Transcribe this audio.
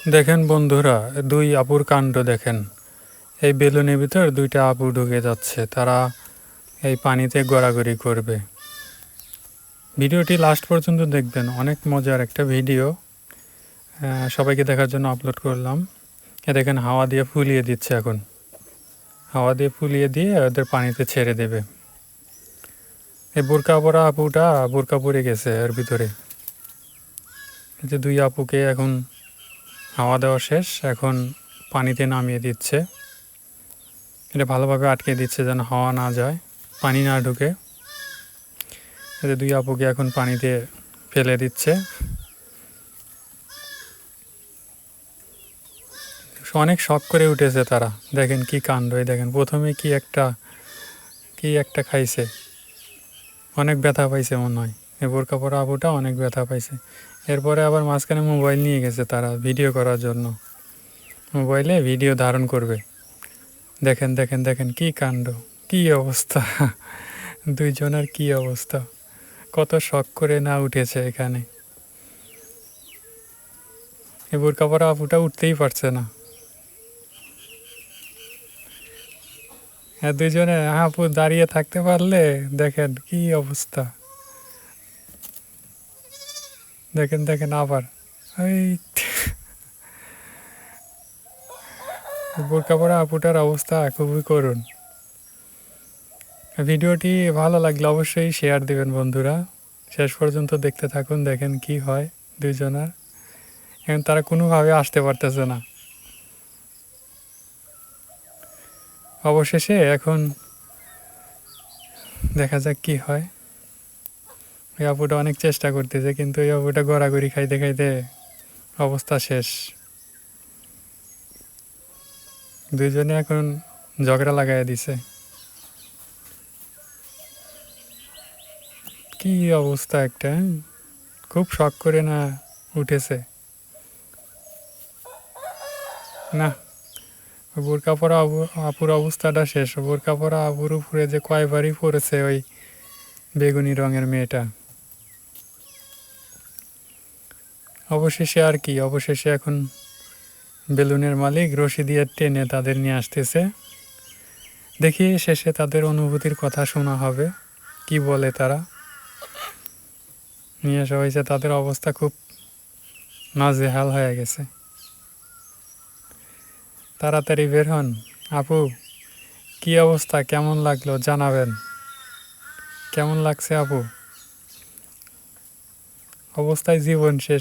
দেখেন বন্ধুরা, দুই আপুর কাণ্ড দেখেন। এই বেলুনের ভিতর দুইটা আপু ঢুকে যাচ্ছে, তারা এই পানিতে গড়াগড়ি করবে। ভিডিওটি লাস্ট পর্যন্ত দেখবেন, অনেক মজার একটা ভিডিও। সবাইকে দেখার জন্য আপলোড করলাম। দেখেন হাওয়া দিয়ে ফুলিয়ে দিচ্ছে, এখন হাওয়া দিয়ে ফুলিয়ে দিয়ে ওদের পানিতে ছেড়ে দেবে। এই বোরকা পরা আপুটা বোরকা পরে গেছে এর ভিতরে। এই যে দুই আপুকে এখন হাওয়া দেওয়া শেষ, এখন পানিতে নামিয়ে দিচ্ছে। এটা ভালোভাবে আটকে দিচ্ছে যেন হাওয়া না যায়, পানি না ঢুকে। এতে দুই আপুকে এখন পানিতে ফেলে দিচ্ছে। অনেক শখ করে উঠেছে তারা, দেখেন কি কাণ্ড। দেখেন প্রথমে কি একটা খাইছে, অনেক ব্যথা পাইছে মনে হয়। এই বোরকা পরা আপুটা অনেক ব্যথা পাইছে। এরপরে আবার মাঝখানে মোবাইল নিয়ে গেছে তারা ভিডিও করার জন্য, মোবাইলে ভিডিও ধারণ করবে। দেখেন দেখেন দেখেন কি কাণ্ড, কি অবস্থা। দুইজনের কি অবস্থা, কত শখ করে না উঠেছে এখানে। এই বোরকা পরা আপুটা উঠতেই পারছে না। হ্যাঁ, দুইজনে আপু দাঁড়িয়ে থাকতে পারলে দেখেন কি অবস্থা। দেখেন দেখেন আবার এই বোরকা পরা আপুটার অবস্থা খুবই করুণ। ভিডিওটি ভালো লাগলে অবশ্যই শেয়ার দিবেন বন্ধুরা, শেষ পর্যন্ত দেখতে থাকুন, দেখেন কি হয় দুইজনার। এখন তারা কোনোভাবে আসতে পারতেছে না। অবশেষে এখন দেখা যাক কি হয়। ওই আপুটা অনেক চেষ্টা করতেছে, কিন্তু ওই আপুটা গড়াগড়ি খাইতে খাইতে অবস্থা শেষ। দুইজনে এখন ঝগড়া লাগাই দিছে। কি অবস্থা একটা, খুব শখ করে না উঠেছে না। বোরকা পরা আপুর অবস্থাটা শেষ। বোরকা পরা আপুর উপরে যে কয়বারই পড়েছে ওই বেগুনি রঙের মেয়েটা। অবশেষে আর কি, অবশেষে এখন বেলুনের মালিক রশি দিয়ে টেনে তাদের নিয়ে আসতেছে। দেখি শেষে তাদের অনুভূতির কথা শোনা হবে, কি বলে তারা। নিয়ে আসা হয়েছে, তাদের অবস্থা খুব নাজেহাল হয়ে গেছে। তাড়াতাড়ি বের হন। আপু, কি অবস্থা, কেমন লাগলো জানাবেন। কেমন লাগছে আপু? অবস্থায় জীবন শেষ।